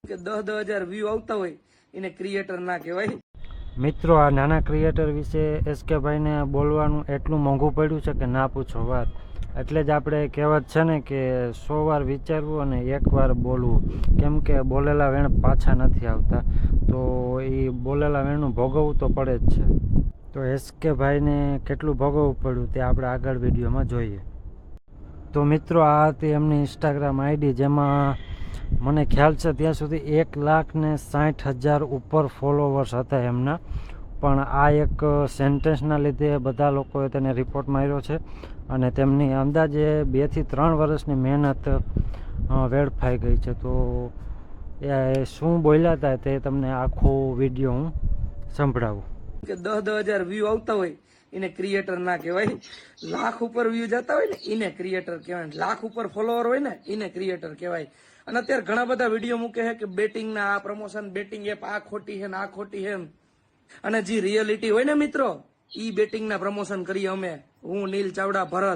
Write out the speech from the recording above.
કે 10,000 વ્યૂ આવતા હોય એને ક્રિએટર ના કહેવાય. મિત્રો, આ નાના ક્રિએટર વિશે એસકે ભાઈને બોલવાનું એટલું મોંઘું પડ્યું છે કે ના પૂછો વાત. એટલે જ આપણે કહેવત છે ને કે 100 વાર વિચારવું અને 1 વાર બોલવું, કેમ કે બોલેલા વેણ પાછા નથી આવતા. તો એ બોલેલા વેણનું ભોગવવું તો પડે જ છે. તો એસકે ભાઈને કેટલું ભોગવવું પડ્યું તે આપણે આગળ વિડીયોમાં જોઈએ. તો મિત્રો, આ હતી એમની ઇન્સ્ટાગ્રામ આઈડી, જેમાં મને ખ્યાલ છે ત્યાં સુધી 1,60,000 ઉપર ફોલોવર્સ હતા એમના. પણ આ એક સેન્ટેન્સના લીધે બધા લોકોએ તેને રિપોર્ટ માર્યો છે અને તેમની અંદાજે 2 થી 3 વર્ષની મહેનત વેડફાઈ ગઈ છે. તો એ શું બોલ્યા હતા તે તમને આખો વિડીયો હું સંભળાવું. કે 10,000 વ્યૂ આવતા હોય એને ક્રિએટર ના કહેવાય. લાખ ઉપર વ્યૂ જતા હોય ને એને ક્રિએટર કહેવાય. લાખ ઉપર ફોલોવર હોય ને એને ક્રિએટર કહેવાય. અને અત્યારે ઘણા બધા વિડીયો મૂકે છે કે બેટિંગ ના આ પ્રમોશન, બેટિંગ એપ આ ખોટી છે ને આ ખોટી છે. અને જે રિયાલિટી હોય ને મિત્રો, ઈ બેટિંગ ના પ્રમોશન કરીએ અમે. હું, નીલ ચાવડા, ભરત.